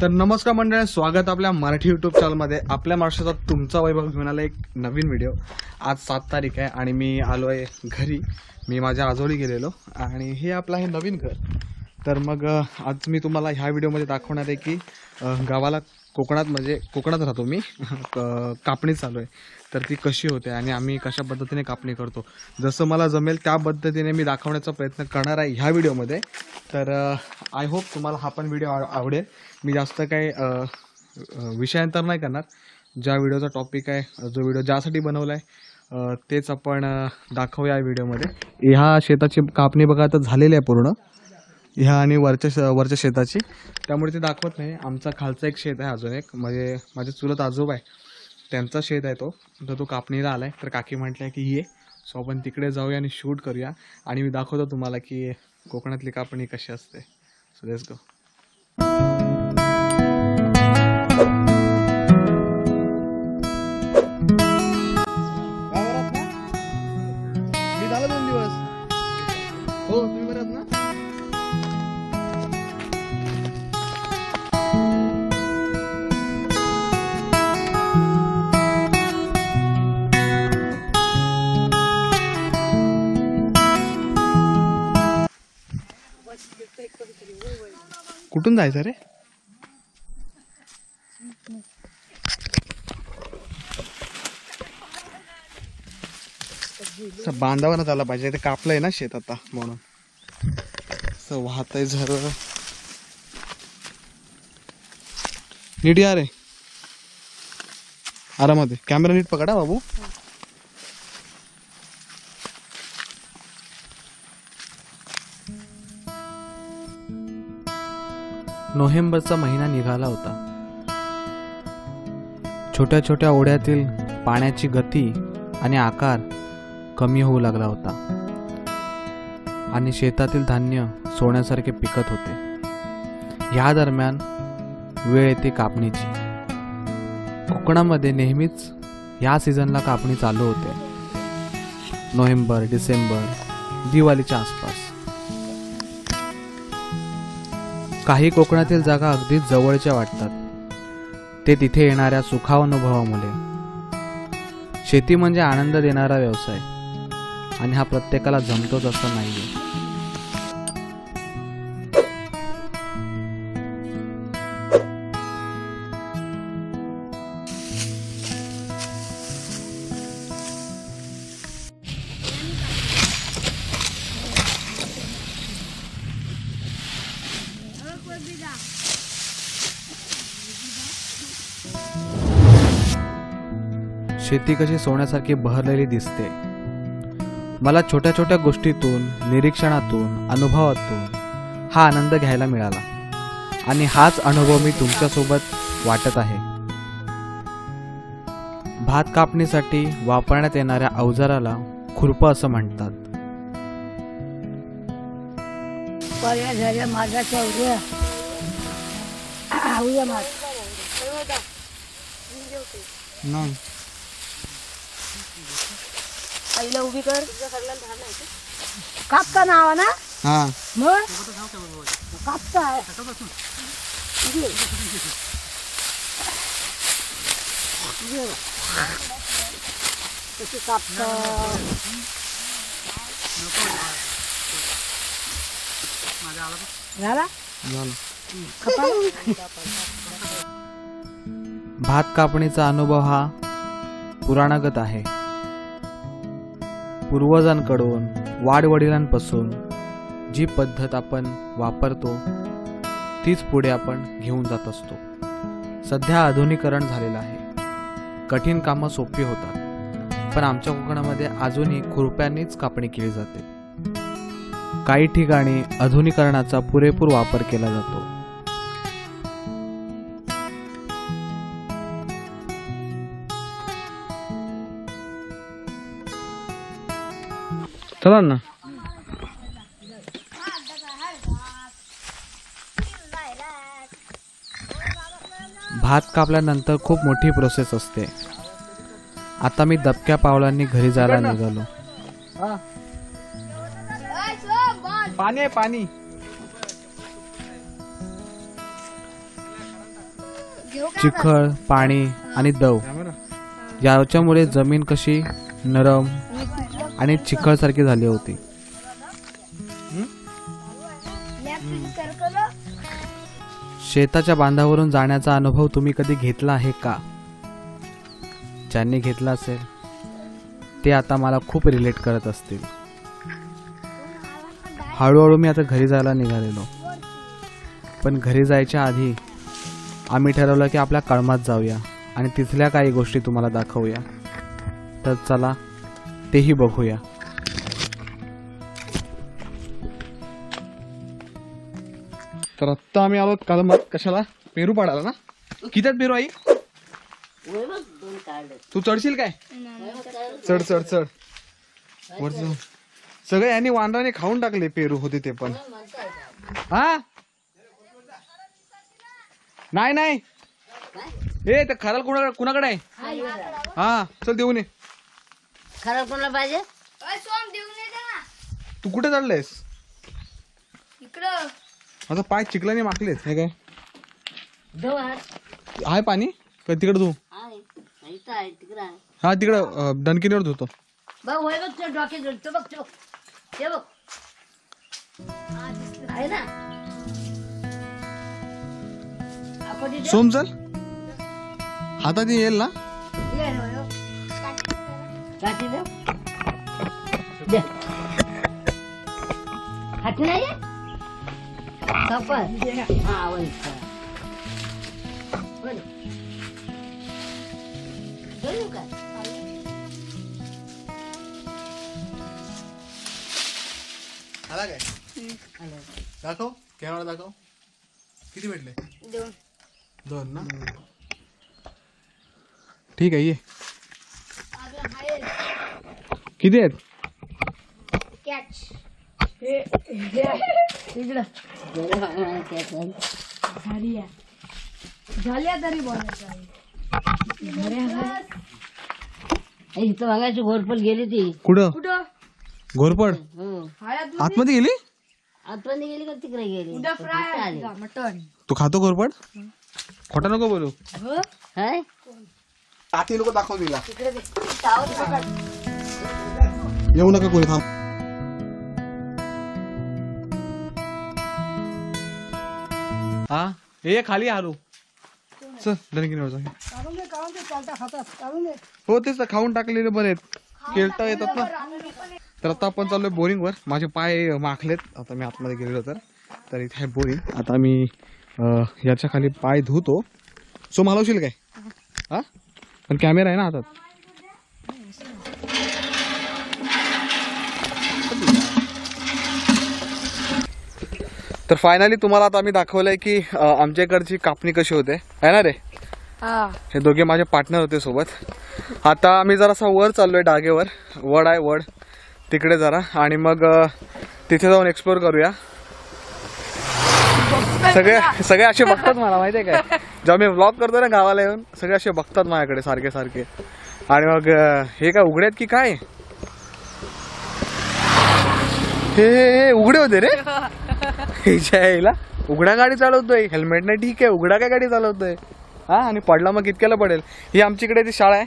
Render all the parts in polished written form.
तर नमस्कार मंडळी, स्वागत आपल्या मराठी यूट्यूब चॅनलमध्ये. आपल्या महाराष्ट्राचा तुमचा वैभव घेऊन आला एक नवीन व्हिडिओ. आज 7 तारीख आहे आणि मी आलो आहे घरी. मी माझ्या आजोळी गेलेलो आणि हे आपलं आहे नवीन घर. तर मग आज मी तुम्हाला ह्या व्हिडिओमध्ये दाखवणार आहे की गावाला कोकणात राहतो मी. कापणी चालू आहे तर ती कशी होते आणि आम्ही कशा पद्धतीने कापणी करतो, जसं मला जमेल त्या पद्धतीने मी दाखवण्याचा प्रयत्न करणार आहे ह्या व्हिडिओमध्ये. तर आय होप तुम्हाला हा पण व्हिडिओ आवडेल. मी जास्त काही विषयांतर नाही करणार. ज्या व्हिडिओचा टॉपिक आहे, जो व्हिडिओ ज्यासाठी बनवला आहे तेच आपण दाखवूया या व्हिडिओमध्ये. ह्या शेताची कापणी बघा आता झालेली आहे पूर्ण, ह्या आणि वरच्या शेताची, त्यामुळे ते दाखवत नाही. आमचा खालचा एक शेत आहे अजून एक, म्हणजे माझे चुलत आजोबा आहे त्यांचा शेत आहे तो. तर तो कापणीला आला आहे. तर काकी म्हटलं की ये, सो आपण तिकडे जाऊया आणि शूट करूया आणि मी दाखवतो तुम्हाला की कोकणातली कापणी कशी असते. So let's go. मी झालं 2 दिवस. हो, तुम्ही बरं ना? कुठून जायचं रे? बांधावर झाला पाहिजे, ते कापलंय ना शेत आता म्हणून. वाहतय झर. नीट या रे, आरामात. कॅमेरा नीट पकडा बाबू. नोव्हेंबरचा महिना निघाला होता. छोट्या छोट्या ओढ्यातील पाण्याची गती आणि आकार कमी होऊ लागला होता आणि शेतातील धान्य सोन्यासारखे पिकत होते. या दरम्यान वेळ येते कापणीची. कोकणामध्ये नेहमीच या सीझनला कापणी चालू होते. नोव्हेंबर, डिसेंबर, दिवाळीच्या आसपास. काही कोकणातील जागा अगदी जवळच्या वाटतात, ते तिथे येणाऱ्या सुखानुभवामुळे. शेती म्हणजे आनंद देणारा व्यवसाय आणि हा प्रत्येकाला जमतोच असं नाहीये. शेती कशी सोन्यासारखी बहरलेली दिसते. मला छोट्या छोट्या गोष्टीतून, निरीक्षणातून, अनुभवातून हा आनंद घ्यायला मिळाला आणि हाच अनुभव मी तुमच्यासोबत वाटत आहे. भात कापणीसाठी वापरण्यात येणाऱ्या अवजाराला खुरपं असं म्हणतात. आईला उभी कर. कापता नावा ना? हा, मग कापता आहे. कशी कापता झाला. भात कापणीचा अनुभव हा पुराणागत आहे. पूर्वजांकडून, वाडवडिलांपासून जी पद्धत आपण वापरतो तीच पुढे आपण घेऊन जात असतो. सध्या आधुनिकीकरण झालेलं आहे. कठीण कामं सोपी होतात, पण आमच्या कोकणामध्ये अजूनही खुरप्यांनीच कापणी केली जाते. काही ठिकाणी आधुनिकीकरणाचा पुरेपूर वापर केला जातो. चला ना. भात कापल्यानंतर खूप मोठी प्रोसेस असते. आता मी दबक्या पावलांनी घरी जायला निघालो. पाणी आहे, पाणी. चिखल, पाणी आणि दव कॅमेरा याच्यामुळे जमीन कशी नरम आणि चिखलसारखी झाली होती. शेताच्या बांधावरून जाण्याचा अनुभव तुम्ही कधी घेतला आहे का? ज्यांनी घेतला असेल ते आता मला खूप रिलेट करत असतील. हळूहळू मी आता घरी जायला निघालेलो, पण घरी जायच्या आधी आम्ही ठरवलं की आपल्या कळमात जाऊया आणि तिथल्या काही गोष्टी तुम्हाला दाखवूया. तर चला तेही बघूया. तर आत्ता आम्ही आलो कलमात. कशाला? पेरू पाडायला ना. किती आहेत पेरू आई? तू चढशील काय? चढ चढ चढ वर चढ. सगळे यांनी वांद्राने खाऊन टाकले पेरू होते ते पण. हा नाही नाही ए ते खराल कुणाकडे आहे? हा चल देऊन ये. खरं कोणाला पाहिजे? तू कुठे चढलेस? आता पाय चिखलाने माखलेत. हे काय आहे पाणी का तिकडे? तू हा तिकडं दणकिनीवर धुतो. बघ होय बघ तो डोके जोडतो बघ तो. ते बघ आहे ना. आपण इथे सोम चल हातात येईल ना. ये ना, यो. काठी दे. दे. काठी नाही आहे? सफर. हा वय. बोल. बोलू का? आला काय? दाखव कॅमेरा दाखव. किती भेटले? 2 ना. ठीक आहे ये. किती आहेत? झाल्या तरी इथं बघायची घोरपल गेली ती. कुठं? कुठं? घोरपड आतमध्ये गेली? आतमध्ये गेली का तिकडे गेली? मटन तू खातो घोरपड? खोटा नको बोलू. हाय टाकी लोक दाखव दिला. येऊ नका कोणी. थांब. हा ये खाली हारू. चल दणकिनीवर जाऊया. हो तेच तर खाऊन टाकलेले बरे आहेत. खेळता येतात ना. तर आता आपण चाललोय बोरिंगवर. माझे पाय माखलेत. आता मी आतमध्ये गेलेलो तर इथे आहे बोरिंग. आता मी याच्या खाली पाय धुतो. सो मालवशील काय? हा पण कॅमेरा आहे ना हातात. तर फायनली तुम्हाला आता आम्ही दाखवलंय की आमच्या इकडची कापणी कशी होते आहे ना रे. हे दोघे माझे पार्टनर होते सोबत. आता आम्ही जरासा वर चाललोय डागेवर. वड आहे वड तिकडे जरा आणि मग तिथे जाऊन एक्सप्लोर करूया. सगळे असे बघतात मला माहिती आहे काय. जेव्हा मी व्लॉग करतो ना गावाला येऊन सगळे असे बघतात माझ्याकडे सारखे सारखे. आणि मग हे काय उघडे आहेत की काय? हे उघडे होते रे. यायला उघडा गाडी चालवतोय. हेल्मेट नाही ठीक आहे. उघडा काय गाडी चालवतोय. हा आणि पडला मग कितक्याला पडेल. ही आमच्याकडे ती शाळा आहे.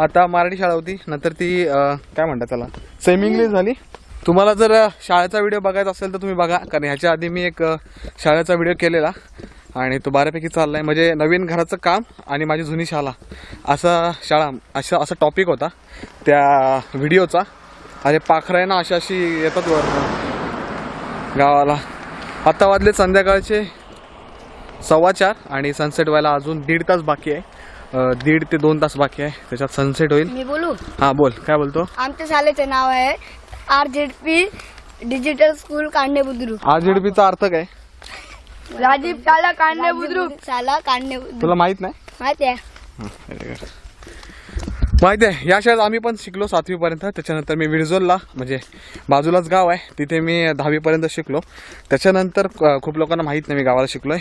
आता मराठी शाळा होती नंतर ती काय म्हणतात त्याला सेमी इंग्लिश झाली. तुम्हाला जर शाळेचा व्हिडिओ बघायचा असेल तर तुम्ही बघा. कारण ह्याच्या आधी मी एक शाळेचा व्हिडिओ केलेला आणि तो बऱ्यापैकी चाललाय. म्हणजे नवीन घराचं काम आणि माझी जुनी शाळा असा टॉपिक होता त्या व्हिडिओचा. अरे पाखरं आहे ना अशी येतात वर गावाला. आता वाजले संध्याकाळचे 4:15 आणि सनसेट व्हायला अजून 1.5 तास बाकी आहे. 1.5 ते 2 तास बाकी आहे. त्याच्यात सनसेट होईल. मी बोलू? हा बोल. काय बोलतो? आमच्या शाळेचे नाव आहे RZP डिजिटल स्कूल कांडे बुद्रुक. RZPचा अर्थ काय? राजीव शाळा कांडे बुद्रुक. शाळा कांडे बुद्रुक. तुला माहित नाही? माहिती आहे. माहिती आहे. या शाळेत आम्ही पण शिकलो 7वी पर्यंत. त्याच्यानंतर मी विरजोलला म्हणजे बाजूलाच गाव आहे तिथे मी 10वी पर्यंत शिकलो. त्याच्यानंतर खूप लोकांना माहीत नाही मी गावाला शिकलोय.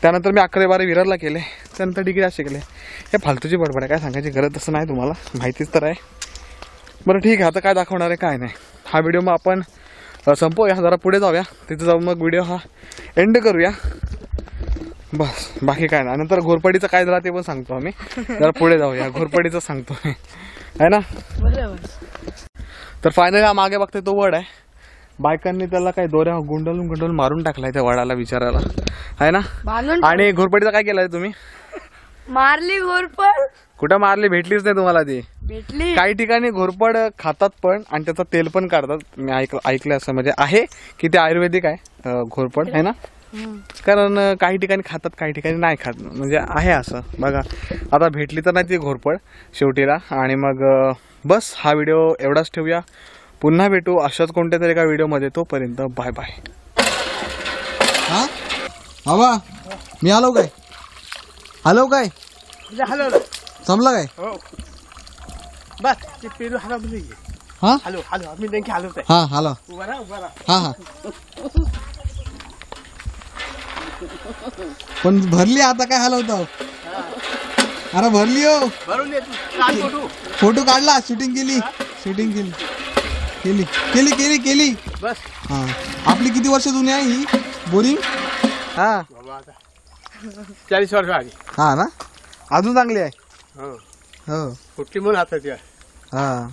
त्यानंतर मी 11वी 12वी विरारला केले. त्यानंतर डिग्री शिकले. हे फालतूची बडबड आहे. काय सांगायची गरज तसं नाही. तुम्हाला माहितीच तर आहे. बरं ठीक आहे. आता काय दाखवणार आहे काय नाही. हा व्हिडिओ मग आपण संपवूया. जरा पुढे जाऊया. तिथे जाऊन मग व्हिडिओ हा एंड करूया. बस बाकी काय नाही. नंतर घोरपडीचं काय झालं ते पण सांगतो आम्ही. जरा पुढे जाऊया, घोरपडीचं सांगतो मी, आहे ना. तर फायनली हा मागे बघते तो वड आहे. बायकांनी त्याला काय दोऱ्या गुंडलून मारून टाकलाय त्या वडाला बिचारायला, आहे ना. आणि घोरपडीचं काय केलंय तुम्ही? मारली घोरपड. कुठं मारली? भेटलीच नाही तुम्हाला ती. भेटली. काही ठिकाणी घोरपड खातात पण आणि त्याचं तेल पण काढतात. मी ऐकलं असं, म्हणजे आहे की ते आयुर्वेदिक आहे घोरपड, आहे ना. कारण काही ठिकाणी खातात, काही ठिकाणी नाही खात, म्हणजे आहे असं बघा. आता भेटली तर नाही ती घोरपड शेवटीला. आणि मग बस हा व्हिडिओ एवढाच ठेवूया. पुन्हा भेटू अशाच कोणत्या तरी एका व्हिडिओमध्ये. तोपर्यंत बाय बाय. हा बाबा मी आलो काय? हॅलो काय जमला काय? बस ते पेरू हलवली. हा हॅलो हॅलो आम्ही नेमकी हलवत आहे. हा हॅलो उभा राहा उभा राहा. हा हा. पण भरली आता काय हलवतो? अरे भरली हो. भरून ये तू. काढ फोटो. फोटो काढला, शूटिंग केली. केली. बस हा. आपली किती वर्ष जुनी आहे ही बोरिंग? हा बाबा आता 40 वर्ष आली. हा ना, अजून चांगली आहे. हो हो कुठली म्हणून हातात हा.